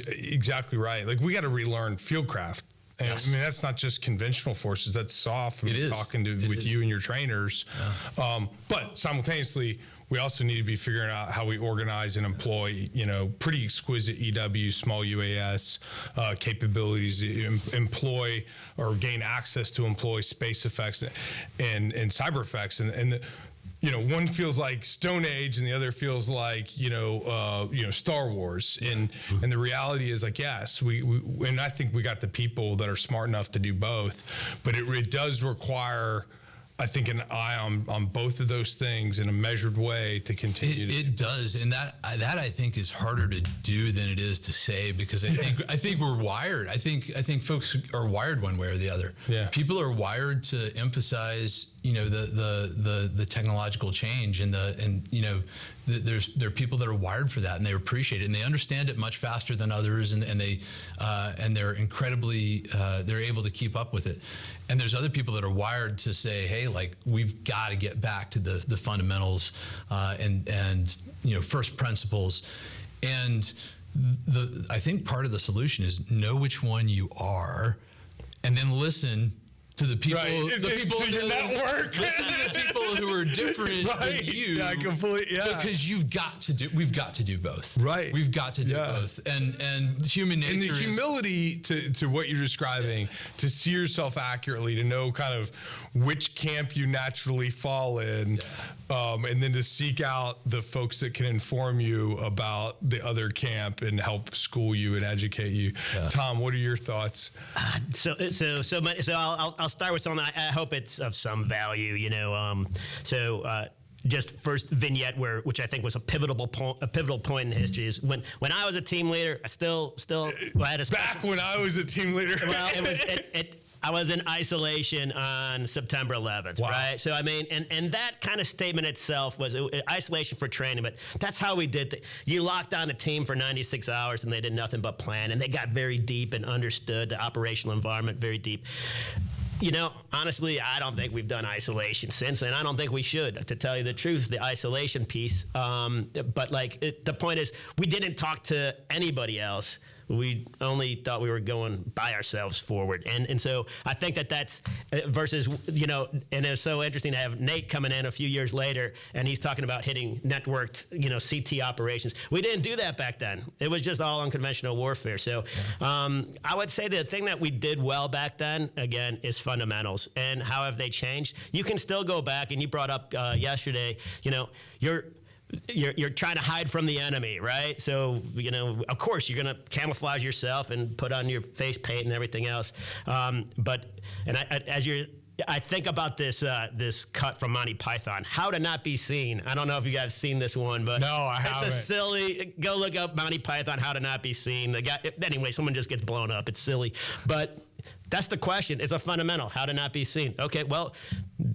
exactly right. Like, we got to relearn fieldcraft. And Yes. that's not just conventional forces. That's SOF. It is. Talking with you and your trainers. But simultaneously, we also need to be figuring out how we organize and employ, pretty exquisite EW, small UAS capabilities, employ or gain access to employ space effects and cyber effects. One feels like Stone Age and the other feels like, Star Wars. And the reality is, like, yes, and I think we got the people that are smart enough to do both, but it does require, I think, an eye on both of those things in a measured way to continue. It does, and that I think is harder to do than it is to say, because I think we're wired. I think folks are wired one way or the other. Yeah. People are wired to emphasize, the technological change and there are people that are wired for that, and they appreciate it, and they understand it much faster than others, and they're incredibly they're able to keep up with it. And there's other people that are wired to say, hey, like, we've got to get back to the fundamentals and first principles. And I think part of the solution is know which one you are, and then listen to the people, to your network. Listen to the people who are different than you. Yeah, completely. Yeah. Because we've got to do both. Right. We've got to do both. And human nature. And the humility to what you're describing, to see yourself accurately, to know kind of which camp you naturally fall in, and then to seek out the folks that can inform you about the other camp and help school you and educate you. Yeah. Tom, what are your thoughts? So I'll start with something I hope it's of some value, just first vignette which I think was a pivotal point in history is when I was a team leader, I still had a back when I was a team leader. Well, I was in isolation on September 11th, wow. right? So, I mean, and that kind of statement itself was isolation for training, but that's how we did you locked down a team for 96 hours and they did nothing but plan, and they got very deep and understood the operational environment very deep. Honestly, I don't think we've done isolation since, and I don't think we should, to tell you the truth, the isolation piece. But the point is, we didn't talk to anybody else. We only thought we were going by ourselves forward. And so I think that's versus, and it's so interesting to have Nate coming in a few years later, and he's talking about hitting networked, CT operations. We didn't do that back then. It was just all unconventional warfare. So I would say the thing that we did well back then, again, is fundamentals. And how have they changed? You can still go back, and you brought up yesterday, you're trying to hide from the enemy, right? So, of course, you're going to camouflage yourself and put on your face paint and everything else. I think about this cut from Monty Python, How to Not Be Seen. I don't know if you guys have seen this one, but no, I haven't. It's a silly. Go look up Monty Python, How to Not Be Seen. Anyway, someone just gets blown up. It's silly, but that's the question. It's a fundamental. How to not be seen. Okay, well,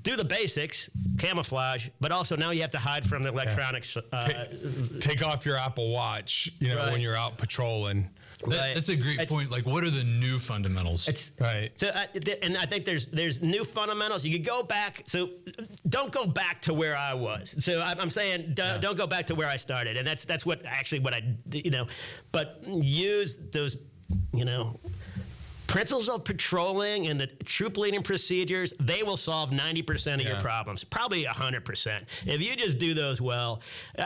do the basics, camouflage, but also now you have to hide from the electronics. Take off your Apple Watch, when you're out patrolling. That's a great point. Like, what are the new fundamentals? Right. So, and I think there's new fundamentals. You could go back. So, don't go back to where I was. So, I'm saying don't go back to where I started. And that's what I but use those, principles of patrolling and the troop leading procedures, they will solve 90% of your problems, probably 100%. If you just do those well,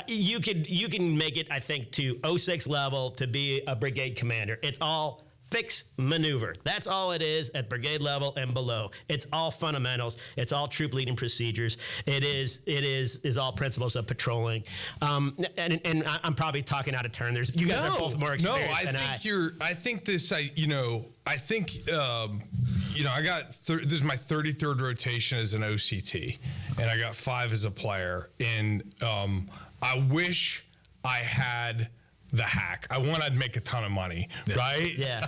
you can make it, I think, to 06 level to be a brigade commander. It's all fix, maneuver. That's all it is at brigade level and below. It's all fundamentals. It's all troop leading procedures. It is all principles of patrolling. And I'm probably talking out of turn. You guys are both more experienced than I. I got this is my 33rd rotation as an OCT, and I got 5 as a player. And I wish I had the hack. I'd make a ton of money, right? Yeah.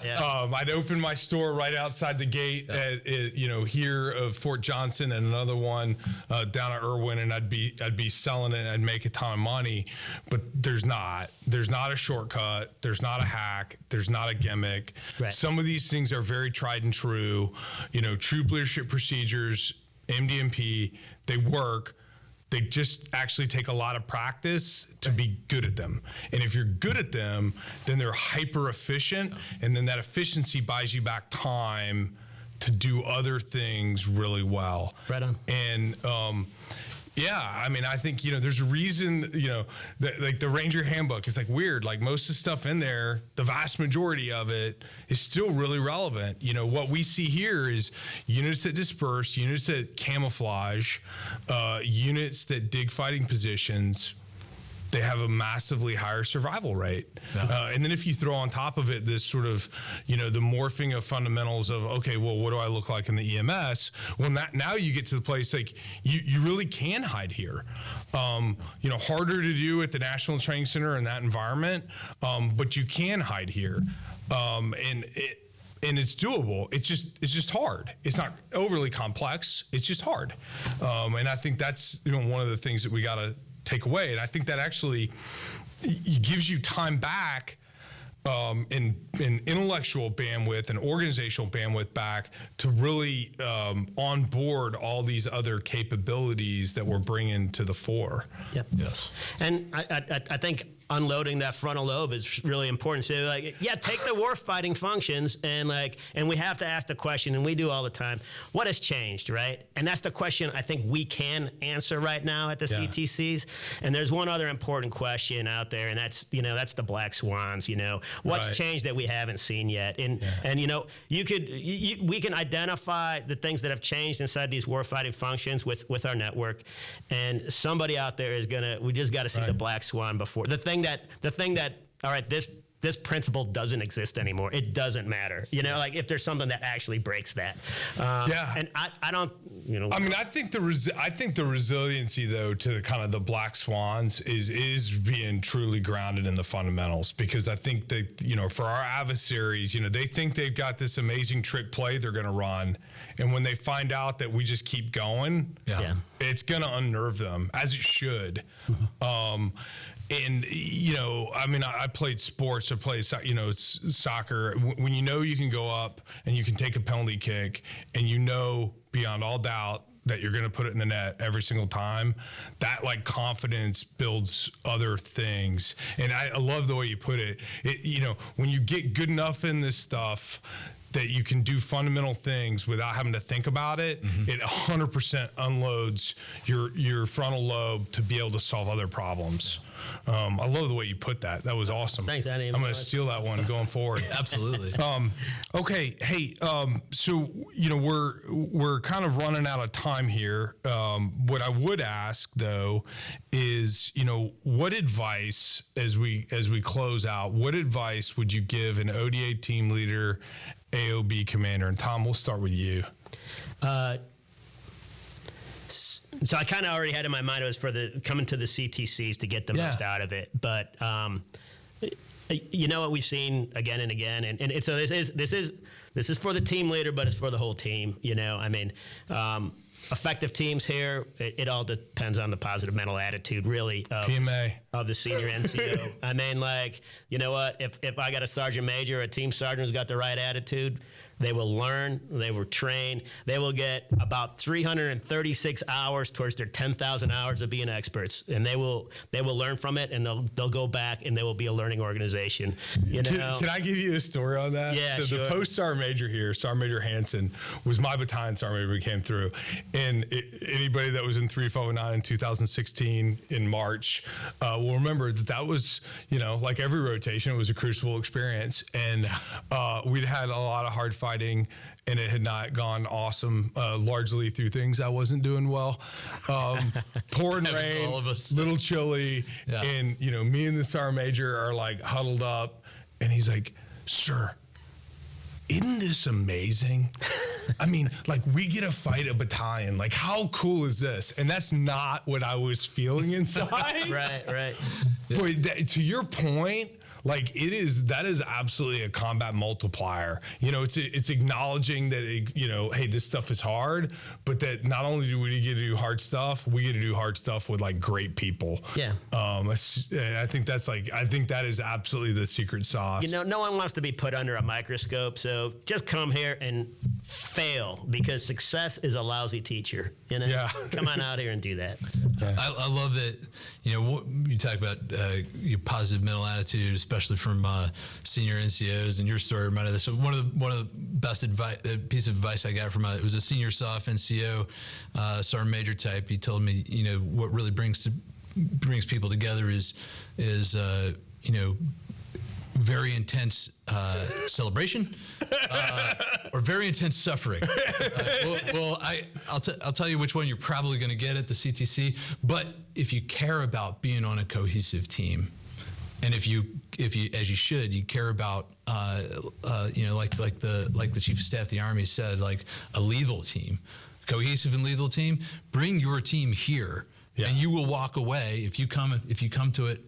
I'd open my store right outside the gate at here of Fort Johnson, and another one down at Irwin, and I'd be selling it, and I'd make a ton of money. But there's not a shortcut. There's not a hack. There's not a gimmick. Right. Some of these things are very tried and true. Troop leadership procedures, MDMP, they work. They just actually take a lot of practice to be good at them. And if you're good at them, then they're hyper efficient. And then that efficiency buys you back time to do other things really well. Right on. And, I think, there's a reason, that, like the Ranger Handbook, it's like weird. Like most of the stuff in there, the vast majority of it is still really relevant. What we see here is units that disperse, units that camouflage, units that dig fighting positions. They have a massively higher survival rate. And then if you throw on top of it this sort of, the morphing of fundamentals of, okay, well, what do I look like in the EMS? Well, now you get to the place like you really can hide here. Harder to do at the National Training Center in that environment, but you can hide here. And it's doable. It's just hard. It's not overly complex. It's just hard. And I think that's one of the things that we got to take away. And I think that actually gives you time back in intellectual bandwidth and organizational bandwidth back to really onboard all these other capabilities that we're bringing to the fore. Yep. Yes. And I think unloading that frontal lobe is really important. So like, yeah, take the warfighting functions and we have to ask the question, and we do all the time, what has changed, right? And that's the question I think we can answer right now at the CTCs. And there's one other important question out there, and that's the black swans, what's changed that we haven't seen yet. And we can identify the things that have changed inside these warfighting functions with our network. And somebody out there we just got to see the black swan before. The thing that, all right, this principle doesn't exist anymore. It doesn't matter. If there's something that actually breaks that. And I don't, I mean, I think the resiliency, though, to the kind of the black swans is being truly grounded in the fundamentals, because I think that, for our adversaries, they think they've got this amazing trick play they're going to run. And when they find out that we just keep going, it's going to unnerve them, as it should. And, I mean, I played sports, I played, soccer. When you can go up and you can take a penalty kick and beyond all doubt that you're going to put it in the net every single time, that confidence builds other things. And I love the way you put it. When you get good enough in this stuff that you can do fundamental things without having to think about it, it 100% unloads your frontal lobe to be able to solve other problems. I love the way you put that. That was awesome. Thanks, Andy. I'm going to steal that one going forward. Absolutely. Okay. Hey, so, we're kind of running out of time here. What I would ask, though, is, what advice, as we close out, what advice would you give an ODA team leader, AOB commander? And Tom, we'll start with you. So I kind of already had in my mind it was for coming to the CTCs to get the most out of it. But what we've seen again and again, and so this is for the team leader, but it's for the whole team. Effective teams here, it all depends on the positive mental attitude, really, of the senior NCO. I mean, you know what? If I got a sergeant major or a team sergeant who's got the right attitude, they will learn, they will train, they will get about 336 hours towards their 10,000 hours of being experts, and they will learn from it, and they'll go back, and they will be a learning organization. Can I give you a story on that? Yeah, so sure. The post sergeant major here, Sergeant Major Hansen, was my battalion sergeant major. We came through, and anybody that was in 3509 in 2016 in March will remember that was, like every rotation, it was a crucible experience, and we'd had a lot of hard fighting, and it had not gone awesome, largely through things I wasn't doing well. Pouring rain, all of us. Little chilly, and me and the sergeant major are huddled up, and he's like, "Sir, isn't this amazing? I mean, we get to fight a battalion. How cool is this?" And that's not what I was feeling inside. Right. But to your point, that is absolutely a combat multiplier. It's acknowledging that, hey, this stuff is hard, but that not only do we get to do hard stuff, we get to do hard stuff with great people. Yeah. I think that is absolutely the secret sauce. No one wants to be put under a microscope, so just come here and fail, because success is a lousy teacher. Come on out here and do that. Yeah. I love that. What you talk about your positive mental attitude, especially from senior NCOs, and your story reminded us of one of the best piece of advice I got from it was a senior SOF NCO, sergeant major type. He told me, what really brings people together is very intense celebration or very intense suffering. I'll tell you which one you're probably going to get at the CTC. But if you care about being on a cohesive team, and if you as you should, you care about like the Chief of Staff of the Army said, a lethal team, cohesive and lethal team. Bring your team here, and you will walk away if you come to it,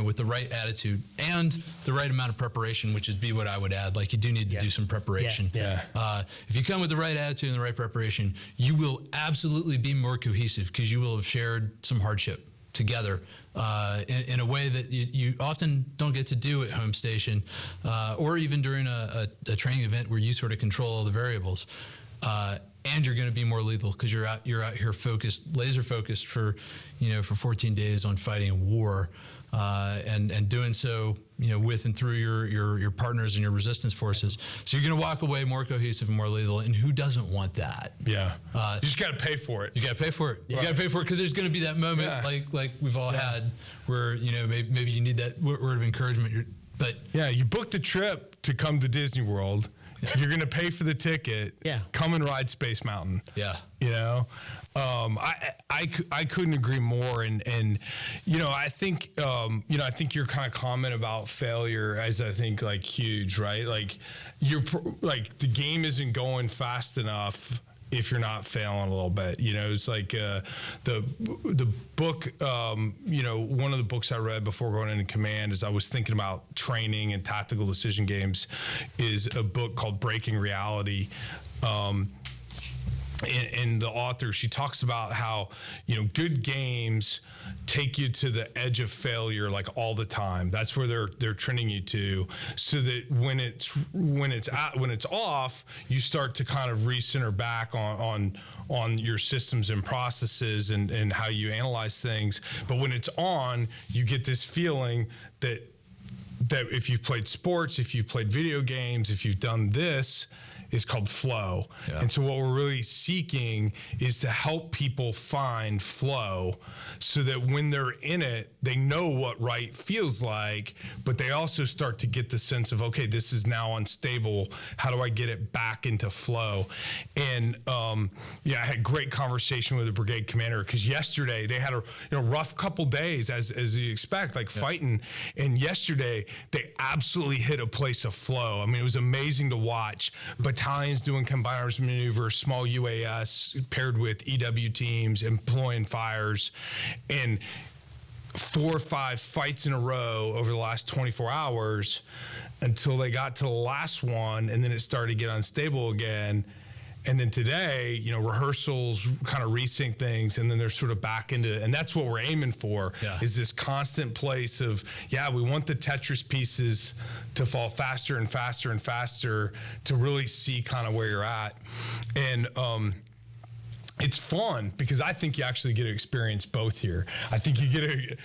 with the right attitude and the right amount of preparation, which is what I would add. You do need to do some preparation. If you come with the right attitude and the right preparation, you will absolutely be more cohesive, because you will have shared some hardship together in a way that you often don't get to do at home station, or even during a training event where you sort of control all the variables. And you're going to be more lethal because you're out here focused, laser focused for 14 days on fighting a war, and doing so, with and through your partners and your resistance forces. So you're going to walk away more cohesive and more lethal. And who doesn't want that? Yeah. You just got to pay for it. You got to pay for it. You got to pay for it because there's going to be that moment, like we've all had, where maybe you need that word of encouragement. But you booked the trip to come to Disney World. You're going to pay for the ticket. Yeah. Come and ride Space Mountain. Yeah. I couldn't agree more. And I think, I think your kind of comment about failure is, I think, like, huge, right? Like, the game isn't going fast enough if you're not failing a little bit. It's like the book, one of the books I read before going into command, as I was thinking about training and tactical decision games, is a book called Breaking Reality. And the author, she talks about how, good games take you to the edge of failure, like, all the time. That's where they're training you to, so that when it's off, you start to kind of recenter back on your systems and processes and how you analyze things. But when it's on, you get this feeling that if you've played sports, if you've played video games, if you've done this, is called flow. Yeah. And so what we're really seeking is to help people find flow, so that when they're in it, they know what right feels like, but they also start to get the sense of, okay, this is now unstable. How do I get it back into flow? And I had great conversation with the brigade commander, because yesterday they had a rough couple days, as you expect, like fighting. And yesterday they absolutely hit a place of flow. I mean, it was amazing to watch. Battalions doing combiners maneuvers, small UAS paired with EW teams, employing fires, and 4 or 5 fights in a row over the last 24 hours until they got to the last one, and then it started to get unstable again. And then today, rehearsals, kind of resync things, and then they're sort of back into, and that's what we're aiming for, is this constant place of, we want the Tetris pieces to fall faster and faster and faster to really see kind of where you're at. And it's fun, because I think you actually get to experience both here. I think you get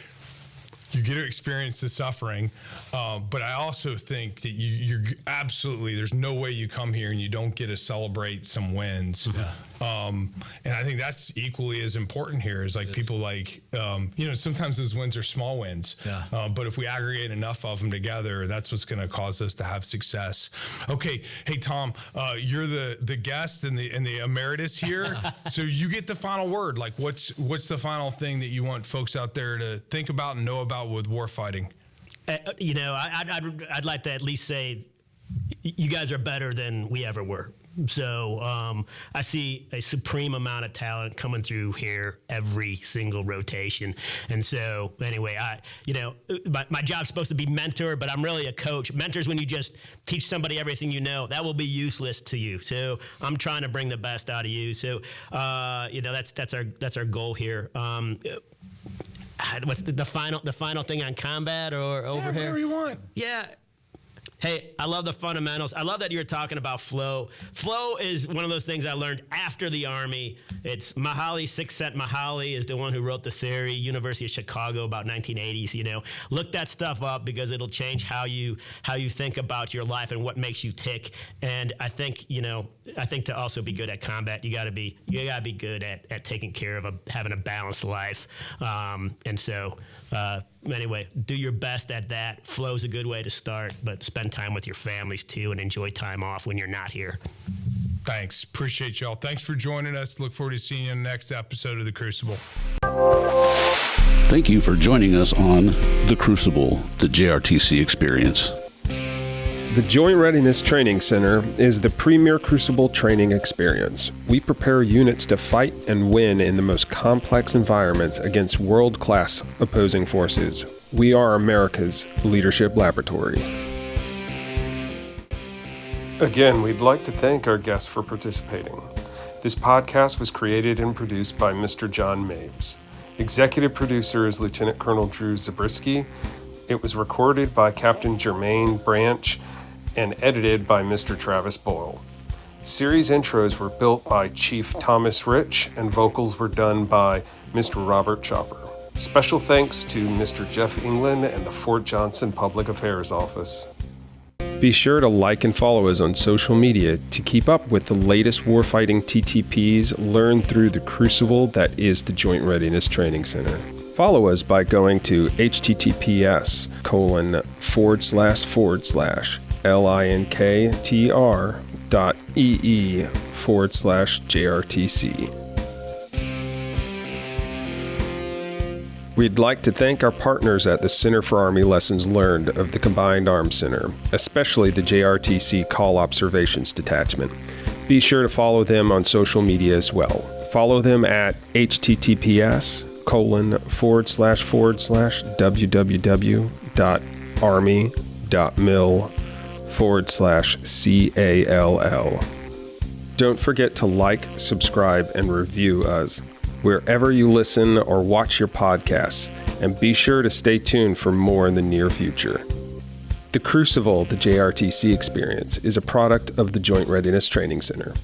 to experience the suffering, but I also think that you're absolutely, there's no way you come here and you don't get to celebrate some wins. And I think that's equally as important here, is like people like, sometimes those wins are small wins, but if we aggregate enough of them together, that's what's going to cause us to have success. Okay. Hey, Tom, you're the guest and the emeritus here. So you get the final word. Like, what's the final thing that you want folks out there to think about and know about with warfighting? I'd like to at least say you guys are better than we ever were. So I see a supreme amount of talent coming through here every single rotation. And so anyway, my job's supposed to be mentor, but I'm really a coach. Mentor's when you just teach somebody everything you know. That will be useless to you. So I'm trying to bring the best out of you. So that's our goal here. What's the final thing on combat or over here? Whatever you want. Yeah. Hey, I love the fundamentals. I love that you're talking about flow. Flow is one of those things I learned after the Army. It's Mihaly Csikszentmihalyi is the one who wrote the theory, University of Chicago, about 1980s. Look that stuff up, because it'll change how you think about your life and what makes you tick. And I think to also be good at combat, you gotta be good at taking care of having a balanced life. Anyway, do your best at that. Flow's a good way to start, but spend time with your families too, and enjoy time off when you're not here. Thanks. Appreciate y'all. Thanks for joining us. Look forward to seeing you in the next episode of The Crucible. Thank you for joining us on The Crucible, the JRTC Experience. The Joint Readiness Training Center is the premier Crucible training experience. We prepare units to fight and win in the most complex environments against world-class opposing forces. We are America's leadership laboratory. Again, we'd like to thank our guests for participating. This podcast was created and produced by Mr. John Mabes. Executive producer is Lieutenant Colonel Drew Zabriskie. It was recorded by Captain Jermaine Branch and edited by Mr. Travis Boyle. Series intros were built by Chief Thomas Rich, and vocals were done by Mr. Robert Chopper. Special thanks to Mr. Jeff England and the Fort Johnson Public Affairs Office. Be sure to like and follow us on social media to keep up with the latest warfighting TTPs learned through the Crucible that is the Joint Readiness Training Center. Follow us by going to https://linktr.ee/JRTC. We'd like to thank our partners at the Center for Army Lessons Learned of the Combined Arms Center, especially the JRTC COL Observations Detachment. Be sure to follow them on social media as well. Follow them at https://www.army.mil/CALL. Don't forget to like, subscribe, and review us wherever you listen or watch your podcasts, and be sure to stay tuned for more in the near future. The Crucible, the JRTC Experience, is a product of the Joint Readiness Training Center.